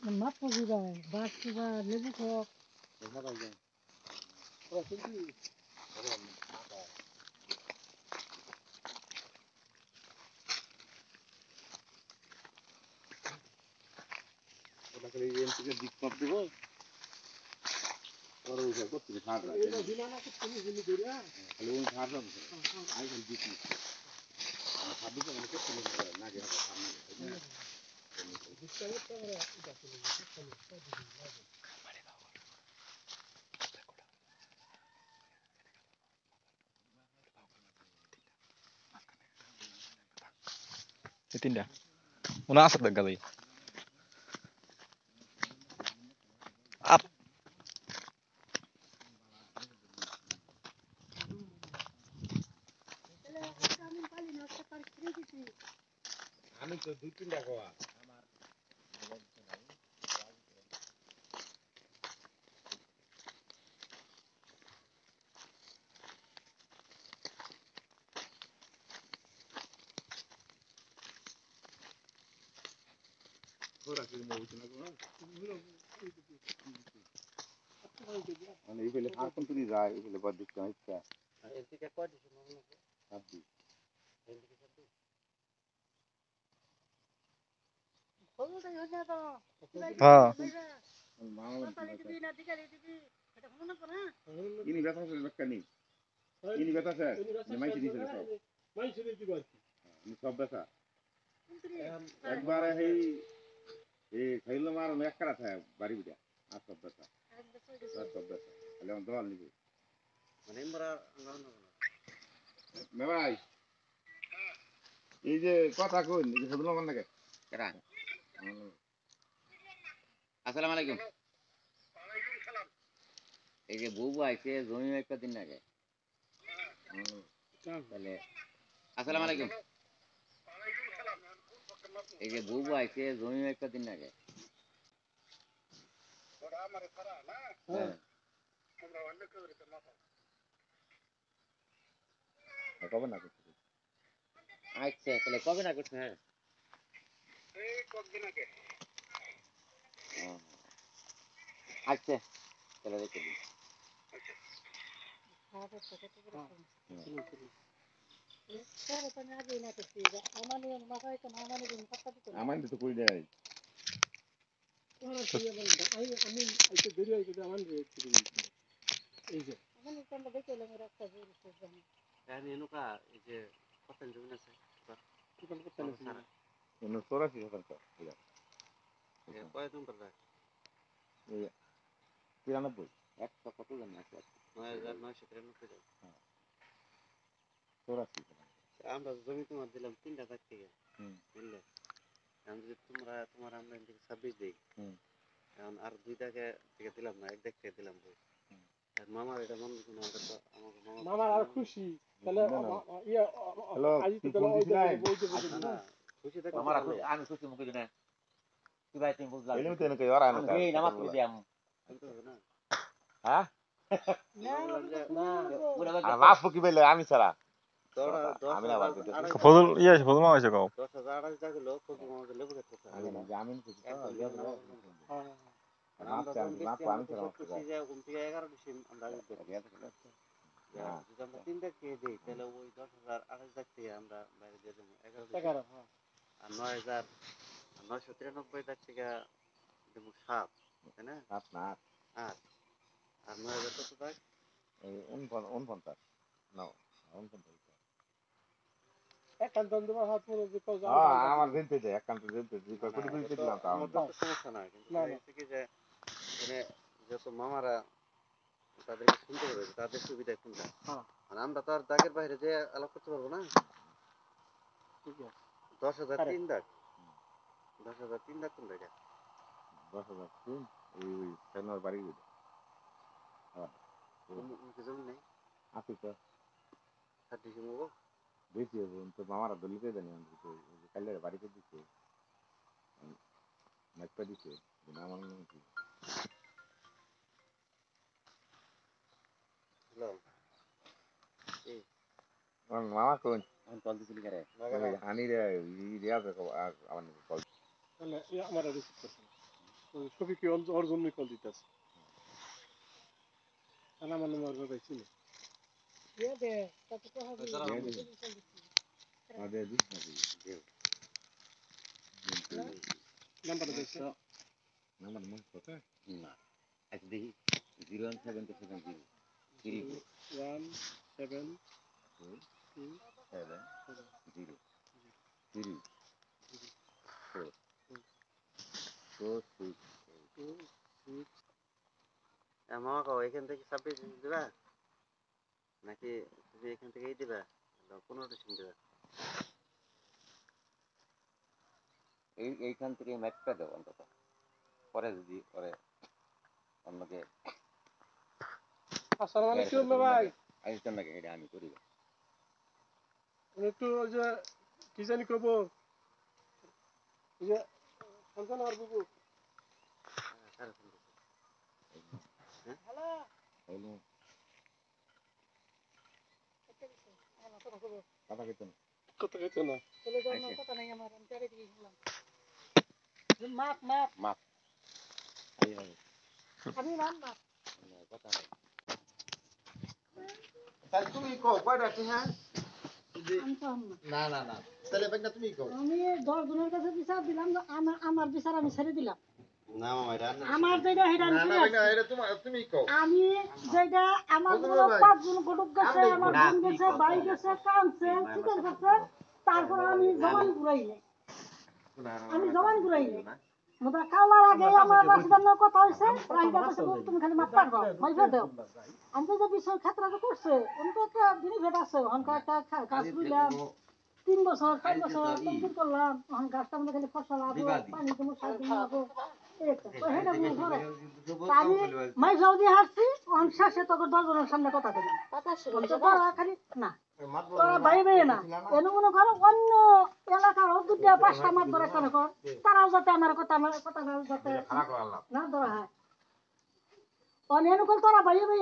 Map juga, bas juga, lebu kok. Ditindak. Una asap dah kali. Up. আমি তো 2-3টা কোয়া ওরা কি বলছ না কোন মানে এইগুলো হারকন তুই যায় এগুলো বাদ দিতে ইচ্ছা এদিকে কয় দিছ না আপনি এদিকে সব হ্যাঁ। ইনি ব্যথা আছে একটা নেই ইনি ব্যথা আছে মাইছি দিছে সব মাইছি দিতে পারছি সব ব্যথা একবারে এই খাইলো মার এক করা থাকে বাড়ি বিটা আর সব ব্যথা তাহলে আমার দল নিবে মানে আমরা ভাই এই যে কথা কই এই যে বললাম নাকি কেডা আসসালামু আলাইকুম ওয়ালাইকুম সালাম এই যে বউ আইছে জমি একটা দিন আগে তাহলে আসসালামু আলাইকুম ওয়ালাইকুম সালাম এই যে বউ আইছে জমি একটা দিন আগে ওরা আমারে ছাড়া না হ্যাঁ আমরা অন্য কেউ রেখে মাথা কবে না করতে আচ্ছা তাহলে কবে না করতে হ্যাঁ এই কতদিন আগে আচ্ছা তাহলে রেখে দিন আমার তো কই দেয় তিরানব্বই 1,993 আমরা জমি তোমার দিলাম 3টা কাছ থেকে বুঝলে আমি যদি তোমার আমরা এদিকে 26 দিই এখন আর 2টাকে থেকে দিলাম না 1 থেকে দিলাম আর মামার এটা মন দিন আমাকে তো আমাকে মামা আর খুশি তাহলে ইয়া আজ তো তাহলে ওই না খুশি থাকে আমার খুশি আমি খুশি মুখে দিনা কি ভাই তুমি বুঝলা এলিম তো নাকি ওরা না এই নামাজ পড়ি দিয়াম না হ্যাঁ না আর মাফ কি বলে আমি ছাড়া আমি না বাকি ফজল ইয়া ফজল মা হইছে কও 10,000 আড়াই টাকা লোক ফজল মামাকে লেবু খেতে আমি না জামিন খুশি আমি ছাড়া খুশি যে 11 বেশি আমরা যদি আমরা 3টা খেয়ে দিই তাহলে ওই 10,000 আড়াই টাকা থেকে আমরা বাইরে দিয়ে দেবো 11 আর 9,993 টাকা থেকে দেবো 7 তাই না 7 না 8 আর 9,000 কত টাকা এই 49 না 49 একান্ত তোমার হাত মনে যে কত আমার দিতে দে একান্ত দিতে দি কোটি কোটি দিলাম তো আমার তো সমস্যা না কিন্তু এটা কি যে মানে যত মামারা তাদেরকে শুনতে হবে তাদের সুবিধা কোনটা আর আমরা তো আর দাগের বাইরে যে আলাপ করতে পারবো না ঠিক আছে 10,000 3 দাগ 10,000 3 দাগ কোনটা এটা বসা যাচ্ছে এই ফেনার বাড়ি জমি নেই আছে তো খাটি জমি বেশি হবে তো মামারা দলিতে জানি আমি তো কালে বাড়িতে দিচ্ছে মাইপা দিচ্ছে আমার কি হ্যালো মামা কোন আমি কল দিছিলি করে আনি রে রিয়া আমার কল তাহলে আমার রিসিভ করছে শফিকে ওর জন্যই কল দিতেছে তাহলে আমার নম্বর পাইছি না ইয়ে দে কত টাকা আমাদের দিস নাকি নাম্বারটা দেখছো নাম্বার মনে কত না আচ্ছা দেখি 017 তো 7 0 1 7 7 7 0 3 4 6 মামা কও এখান থেকে 26 দিবা নাকি তুমি এখান থেকেই দিবা 15 দিবা এইখান থেকে ম্যাচটা দাও অন্তত পরে যদি পরে অন্যকে আসসালামু আলাইকুম ভাই আইসেন নাকি এটা আমি করি একটু ওই যে কি জানি কব যে সন্তান আর বুবু হ্যালো হলো কথা কইতো না কত কইতো না চলে যাও না কথা নাই আমার আমি চারে দিকে গেলাম মাপ মাপ এই হবে আমি মান মাপ কথা তাই তুমি কও কয়টা আছে হ্যাঁ আমি তো না না না তাহলে বাইনা তুমি কও আমি 10 জনের কাছে বিচার দিলাম আমার বিচার আমি ছেড়ে দিলাম না মামা এটা আমার যেটা হেডা না না বাইনা এটা তুমি কও আমি যেটা আমার পুরো 5 জন গডুক গেছে আমার বোন গেছে ভাই গেছে কানছে চিকেন করছে তারপর আমি জমান ঘুরাইলে আমি জমান ঘুরাইলে মোটা কালার আগে আমার রাশিদার কথা হইছে রাইদা কাছে তুমি খালি মাপ পারবা মাইফা দাও আমি তো যে বিষয় খাতরা করছে আমি তো একটা বেনিফিট আছে অনকা একটা কাজ করলাম 3 বছর 4 বছর কমপ্লিট করলাম এখন গাছটা মধ্যে খালি ফসল আবো পানি তুমি সার দিন আবো এটা তো হেডা মনে করো আমি মাই সৌদি হাসছি অন শেষে তোকে 10 জনের সামনে কথা দিলাম তোরা খালি না তোরা বাইবে না এনে মনে করো অন্য এলাকার দুটা 5টা মাত ধরে কেন কর তারাও যাতে আমার কথা যাতে না ধরা হয় অন এনে কল তোরা বাইবে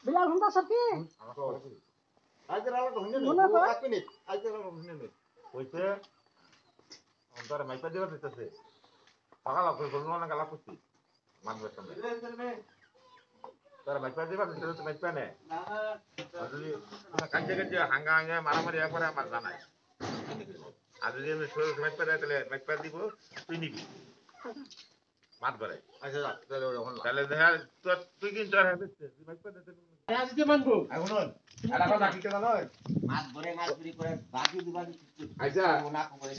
বিলাল হুন্দা সকি আজের আলো হইনে মনে কর 1 মিনিট আজের আলো হইনে নেই কইছে অন্তর মাইপা দিবা দিতেছে পাগলা কই বলনো না গালা কুতি মানবে তুমি তোর মাইপা দিবা দিতেছে তুমি মাইপা নে না যদি কাজে কাজে হাঙ্গা হাঙ্গা মারামারি একবারে আমার জানাই আর যদি আমি সরু মাইপা দেয় তাহলে মাইপা দিব তুই নিবি মাত করে আচ্ছা তাহলে দেখা তুই কিন্তু আর হবে তুই মাইপা দে আজকে মানবো এখন এটা কথা কি কেন নয় মাছ ধরে মাছ চুরি করে বাকি দুবাকি আচ্ছা না করে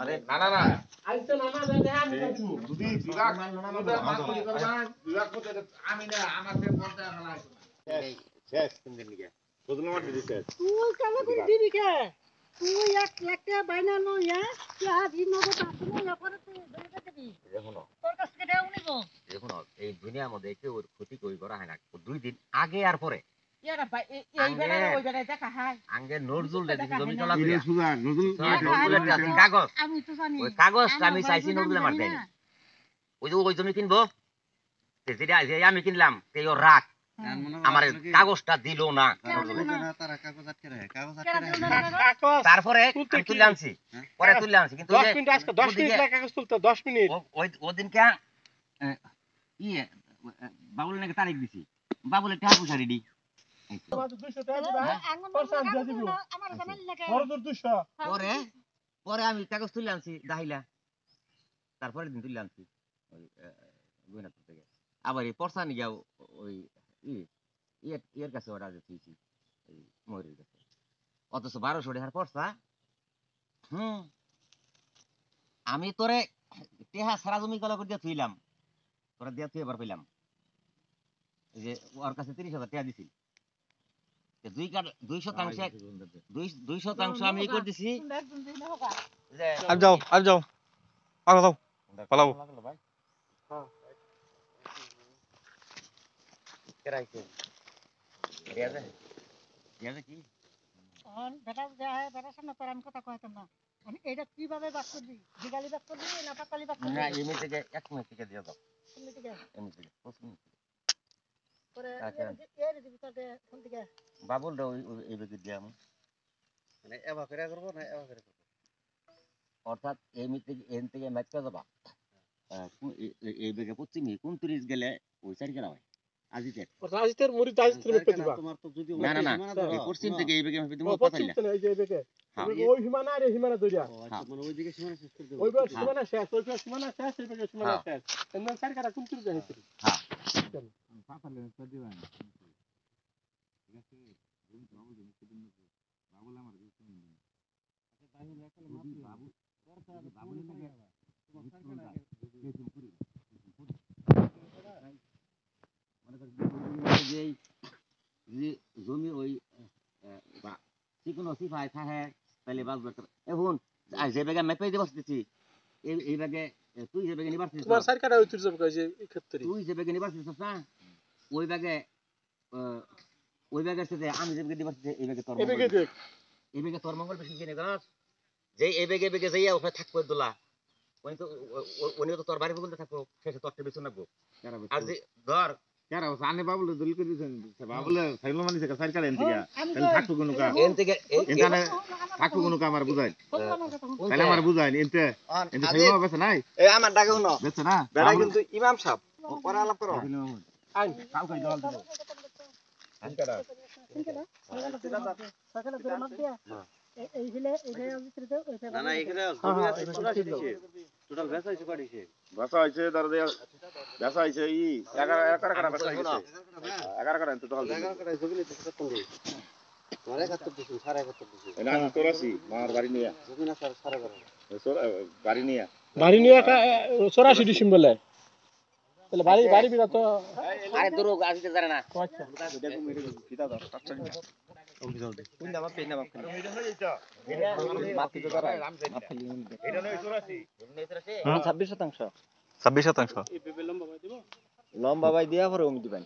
আরে না না না আইতে না না দে আমি কাটবো যদি বিভাগ মাছ চুরি করবা বিভাগ করতে আমি না আমাকে পড়তে ফেলা শেষ কোন দিন গিয়া বুঝলো মাটি দিছে তুই কেন করে দিবি কে তুই 1 লাখ টাকা বাইনা লইয়া তুই আজ নগদ আসলে না পরে তুই ধরে দিবি দেখুন তোর কাছ থেকে দেও নিব দেখুন এই দুনিয়ার মধ্যে কেউ ওর ক্ষতি কই করা হয় না 2 দিন আগে আর পরে ইয়ারা ভাই এই বেলা ওই বেলা দেখা হয় আঙ্গে নজরুল দেখি জমি চলা ইরে সুদা নজরুল নজরুলের কাছে কাগজ আমি তো জানি ওই কাগজটা আমি চাইছি নজরুলে মার দেয় ওই যে ওই জমি কিনবো যেটা আমি কিনলাম সেই ওর রাখ আমার কাগজটা দিল না তারপরে আমি তুলে আনছি পরে তুলে আনছি কিন্তু 10 মিনিট আজকে 10 মিনিট লাগে কাগজ তুলতে 10 মিনিট ওই ওদিন কে ইয়ে বাবুল নাকি তারিখ দিছি বাবুলের টাকা পয়সা রেডি 200 টাকা দিবা পয়সা দিয়ে দিব আমার জানাই লাগে বড় দূর 200 পরে পরে আমি কাগজ তুলে আনছি দাহিলা তারপরে দিন তুলে আনছি ওই গুইনাপুর থেকে আবার এই পরসা নিয়ে যাও ওই ইয়ের কাছে অর্ডার দিয়েছি ওই ময়ূরের কাছে অথচ 1200 টাকার পরসা আমি তোরে টেহা সারা জমি কলা করে দিয়ে থুইলাম তোরা দিয়ে থুই এবার পেলাম এই যে ওর কাছে 30,000 টাকা দিছি 2% আমি করে দিছি আর যাও পালাও হ্যাঁ কেরাইছে রিয়াজে রিয়াজে কি বেটার সামনে তোর আমি কথা কইতাম না। আমি এটা কিভাবে বাস করবি? দিগালি বাস করবি না পাতালি বাস করবি? না এমনি থেকে 1 মিনিট থেকে দিয়ে দাও এমনি থেকে এমনি থেকে 5 মিনিট পরে আচ্ছা। এর দিবি তাতে কোন দিকে? বাবুল দাও এই বেগে দিয়া মানে এবা ফেরা করব না এবা ফেরা করব অর্থাৎ এমনি থেকে এন থেকে ম্যাচটা যাবা এই বেগে পশ্চিমে 29 গেলে ওই সাইড গেলা হয় আজিতের রাজতের মুড়ি রাজতের মেপে দিবা তোমার তো যদি না না না এই পশ্চিম থেকে এই বেগে মেপে দিব ও পশ্চিম পাতাইলা থেকে এই যে বেকে হ্যাঁ ওই সীমানা আর এই সীমানা ধরিয়া হ্যাঁ মানে ওইদিকে সীমানা শেষ করে দেব ওই বেকে সীমানা শেষ ওই বেকে সীমানা শেষ এই বেকে সীমানা হ্যাঁ। শেষ এমন সরকার কোন তুই যাইতে হ্যাঁ পাতালে করে দিবা ঠিক আছে তুমি বাবুল দিন সেদিন বাবুল আমার দিন বাবু বাবুল লাগে তোমার সরকার আগে যে জমি ওই চিকন সিফাই থাকে তাহলে বাজবে এখন যে বেগে মেপে দিয়ে বসতেছি এই বেগে তুই যে বেগে নিবার তোমার সরকার ওই তুই যাবে যে এই ক্ষেত্রে তুই যে বেগে নিবার না ওই বেগের সাথে আমি যে বেগে নিবার এই বেগে তোর এই বেকে দেখ এই বেগে তোর মঙ্গল বেশি কিনে গাছ যে এই বেগে যাইয়া ওখানে থাকবো দোলা উনি তো তোর বাড়ি বলতে থাকবো শেষে তোরটা বেশি নাকবো আর যে ধর কেরা সানে বাবুল দলিল করে দিছেন বাবুল সাইলো মানে থেকে সরকার এন থেকে তাহলে থাকতো কোন কা এন থেকে এখানে থাকতো কোন কা আমার বুঝাই তাহলে আমার বুঝাই এনতে এনতে সাইলো বেছে নাই এই আমার ডাকে শুনো বেছে না বেড়া কিন্তু ইমাম সাহেব পরে আলাপ করো আইন কাল কই দল দেব কেরা সকালে ধরে মাপ দিয়া এই হিলে ভিতরে না না এখানে জমি আছে চুরাশি দিছে টোটাল বেচা হইছে পাড়িছে ভাষা হইছে দর দে ভাষা হইছে ই 11 কাটা ভাষা হইছে 11 কাটা তো দল জায়গা করে জমি নিতে কত দিই মারে 71 দিছি 71 দিছি না 84 মার বাড়ি নিয়া জমি না সারা করে বাড়ি নিয়া বাড়ি নিয়ে 84 ডিসেম্বর লে তাহলে বাড়ি বিরা তো আরে দূর আসতে জানে না আচ্ছা দেখো মেরে কিটা দাও টাচ্চা কোন দাম পেন দাম মাটি তো দাঁড়া এটা নয় 84 26% 26% এই পেপে লম্বা ভাই দিব লম্বা ভাই দিয়া পরে ওমি দিবেন